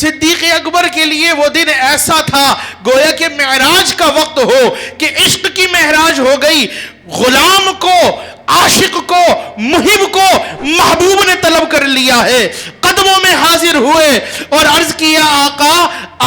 صدیق اکبر کے لیے وہ دن ایسا تھا گویا کہ معراج کا وقت ہو کہ عشق کی معراج ہو گئی. غلام کو، عاشق کو، محب کو محبوب نے طلب کر لیا ہے. قدموں میں حاضر ہوئے اور عرض کیا آقا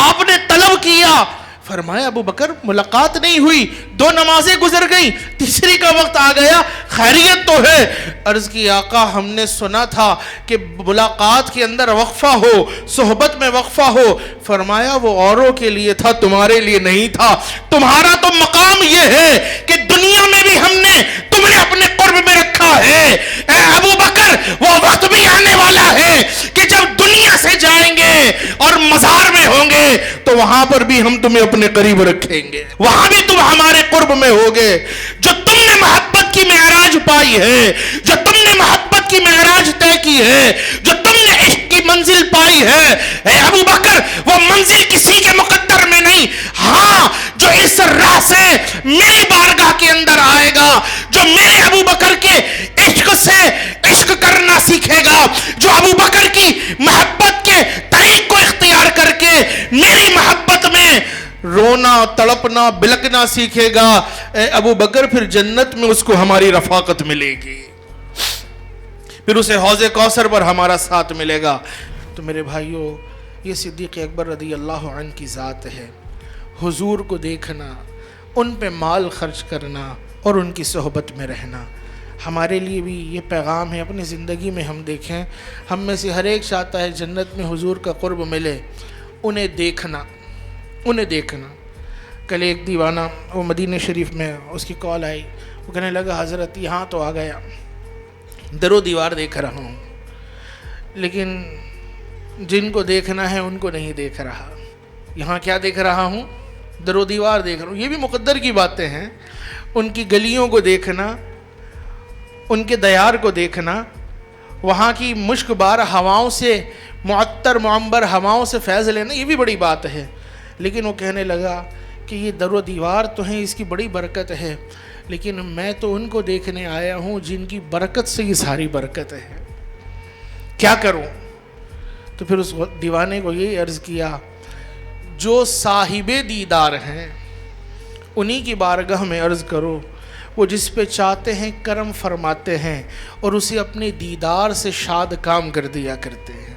آپ نے طلب کیا. فرمایا ابو بکر ملاقات نہیں ہوئی، 2 نمازیں گزر گئیں، تیسری کا وقت آ گیا، خیریت تو ہے؟ عرض کی آقا ہم نے سنا تھا کہ ملاقات کے اندر وقفہ ہو، صحبت میں وقفہ ہو. فرمایا وہ اوروں کے لیے تھا، تمہارے لیے نہیں تھا. تمہارا تو مقام یہ ہے کہ دنیا میں بھی ہم نے تمہیں اپنے قرب میں رکھا ہے. اے ابو بکر وہ وقت بھی آنے والا ہے کہ جب دنیا سے جائیں گے اور مزار میں ہوں گے تو وہاں پر بھی ہم تمہیں اپنے قریب رکھیں گے، وہاں بھی تم ہمارے قرب میں ہوگے. جو تم نے محبت کی معراج پائی ہے، جو تم نے محبت کی معراج طے کی ہے، جو تم نے عشق کی منزل پائی ہے، اے ابو بکر وہ منزل کسی کے مقدر میں نہیں. ہاں جو اس راہ سے میری بارگاہ کے اندر آئے گا، جو میرے ابو بکر کے عشق سے عشق کرنا سیکھے گا، جو ابو بکر کی محبت کے طریق کو اختیار کر کے میری محبت میں رونا، تڑپنا، بلکنا سیکھے گا، اے ابو بکر پھر جنت میں اس کو ہماری رفاقت ملے گی، پھر اسے حوض کوثر پر ہمارا ساتھ ملے گا. تو میرے بھائیوں یہ صدیق اکبر رضی اللہ عنہ کی ذات ہے. حضور کو دیکھنا، ان پہ مال خرچ کرنا اور ان کی صحبت میں رہنا. ہمارے لیے بھی یہ پیغام ہے. اپنی زندگی میں ہم دیکھیں، ہم میں سے ہر ایک چاہتا ہے جنت میں حضور کا قرب ملے. انہیں دیکھنا. کل ایک دیوانہ وہ مدینہ شریف میں اس کی کال آئی، وہ کہنے لگا حضرت یہاں تو آ گیا، در و دیوار دیکھ رہا ہوں، لیکن جن کو دیکھنا ہے ان کو نہیں دیکھ رہا. یہاں کیا دیکھ رہا ہوں؟ در و دیوار دیکھ رہا ہوں. یہ بھی مقدر کی باتیں ہیں. ان کی گلیوں کو دیکھنا، ان کے دیار کو دیکھنا، وہاں کی مشک بار ہواؤں سے، معطر معمبر ہواؤں سے فیض لینا، یہ بھی بڑی بات ہے. لیکن وہ کہنے لگا کہ یہ در و دیوار تو ہیں، اس کی بڑی برکت ہے، لیکن میں تو ان کو دیکھنے آیا ہوں جن کی برکت سے یہ ساری برکت ہے. کیا کروں؟ تو پھر اس دیوانے کو یہی عرض کیا، جو صاحب دیدار ہیں انہی کی بارگاہ میں عرض کرو. وہ جس پہ چاہتے ہیں کرم فرماتے ہیں اور اسے اپنے دیدار سے شاد کام کر دیا کرتے ہیں.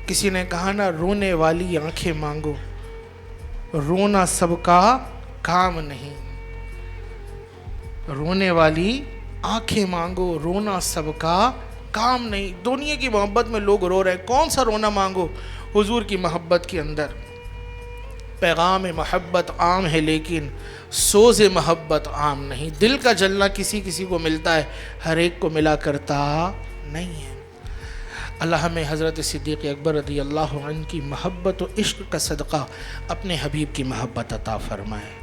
کسی نے کہا نا، رونے والی آنکھیں مانگو، رونا سب کا کام نہیں. رونے والی آنکھیں مانگو، رونا سب کا کام نہیں. دنیا کی محبت میں لوگ رو رہے ہیں، کون سا رونا مانگو؟ حضور کی محبت کے اندر پیغام محبت عام ہے، لیکن سوز محبت عام نہیں. دل کا جلنا کسی کسی کو ملتا ہے، ہر ایک کو ملا کرتا نہیں ہے. اللہ ہمیں حضرت صدیق اکبر رضی اللہ عنہ کی محبت و عشق کا صدقہ اپنے حبیب کی محبت عطا فرمائے.